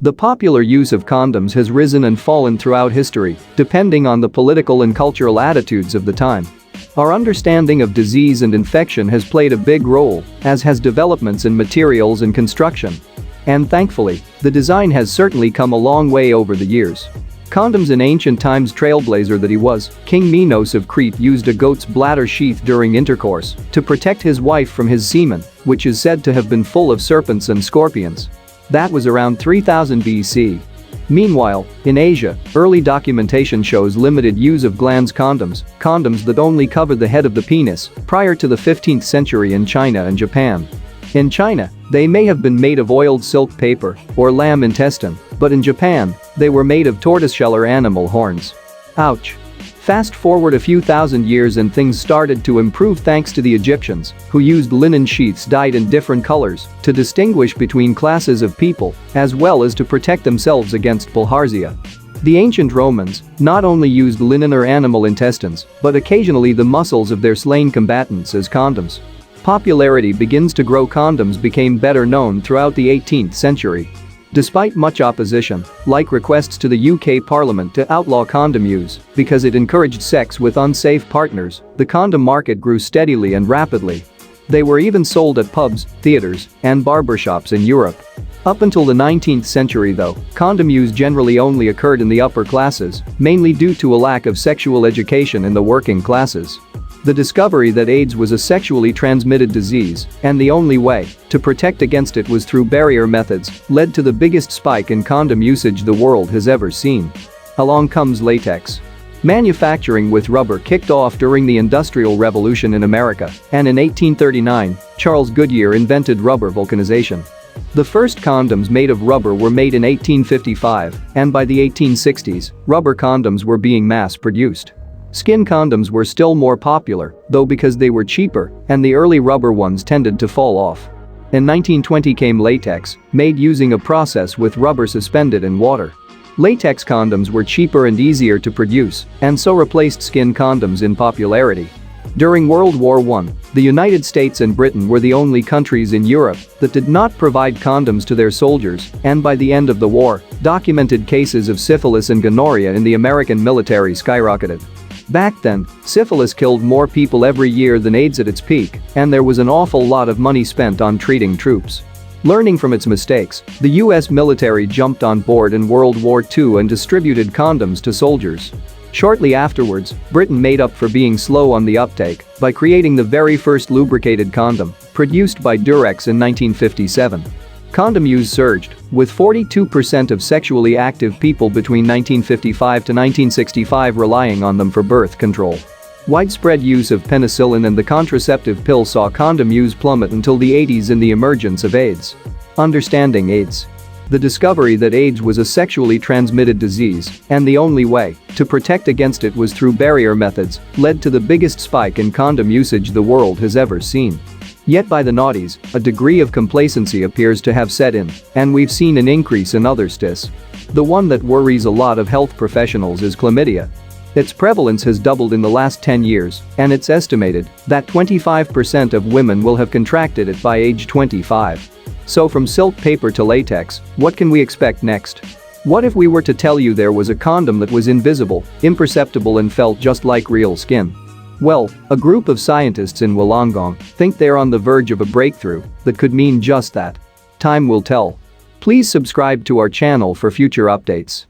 The popular use of condoms has risen and fallen throughout history, depending on the political and cultural attitudes of the time. Our understanding of disease and infection has played a big role, as has developments in materials and construction. And thankfully, the design has certainly come a long way over the years. Condoms in ancient times. Trailblazer that he was, King Minos of Crete used a goat's bladder sheath during intercourse to protect his wife from his semen, which is said to have been full of serpents and scorpions. That was around 3000 BC. Meanwhile, in Asia, early documentation shows limited use of glans condoms that only cover the head of the penis, prior to the 15th century in China and Japan. In China, they may have been made of oiled silk paper or lamb intestine, but in Japan, they were made of tortoiseshell or animal horns. Ouch. Fast forward a few thousand years and things started to improve thanks to the Egyptians, who used linen sheaths dyed in different colors to distinguish between classes of people, as well as to protect themselves against bilharzia. The ancient Romans not only used linen or animal intestines, but occasionally the muscles of their slain combatants as condoms. Popularity begins to grow. Condoms became better known throughout the 18th century. Despite much opposition, like requests to the UK Parliament to outlaw condom use because it encouraged sex with unsafe partners, the condom market grew steadily and rapidly. They were even sold at pubs, theaters, and barbershops in Europe. Up until the 19th century though, condom use generally only occurred in the upper classes, mainly due to a lack of sexual education in the working classes. The discovery that AIDS was a sexually transmitted disease, and the only way to protect against it was through barrier methods, led to the biggest spike in condom usage the world has ever seen. Along comes latex manufacturing, with rubber kicked off during the Industrial Revolution in America, and in 1839, Charles Goodyear invented rubber vulcanization. The first condoms made of rubber were made in 1855, and by the 1860s, rubber condoms were being mass-produced. Skin condoms were still more popular, though, because they were cheaper, and the early rubber ones tended to fall off. In 1920 came latex, made using a process with rubber suspended in water. Latex condoms were cheaper and easier to produce, and so replaced skin condoms in popularity. During World War I, the United States and Britain were the only countries in Europe that did not provide condoms to their soldiers, and by the end of the war, documented cases of syphilis and gonorrhea in the American military skyrocketed. Back then, syphilis killed more people every year than AIDS at its peak, and there was an awful lot of money spent on treating troops. Learning from its mistakes, the US military jumped on board in World War II and distributed condoms to soldiers. Shortly afterwards, Britain made up for being slow on the uptake by creating the very first lubricated condom, produced by Durex in 1957. Condom use surged, with 42% of sexually active people between 1955 to 1965 relying on them for birth control. Widespread use of penicillin and the contraceptive pill saw condom use plummet until the 80s in the emergence of AIDS. Understanding AIDS. The discovery that AIDS was a sexually transmitted disease, and the only way to protect against it was through barrier methods, led to the biggest spike in condom usage the world has ever seen. Yet by the noughties, a degree of complacency appears to have set in, and we've seen an increase in other STIs. The one that worries a lot of health professionals is chlamydia. Its prevalence has doubled in the last 10 years, and it's estimated that 25% of women will have contracted it by age 25. So from silk paper to latex, what can we expect next? What if we were to tell you there was a condom that was invisible, imperceptible, and felt just like real skin? Well, a group of scientists in Wollongong think they're on the verge of a breakthrough that could mean just that. Time will tell. Please subscribe to our channel for future updates.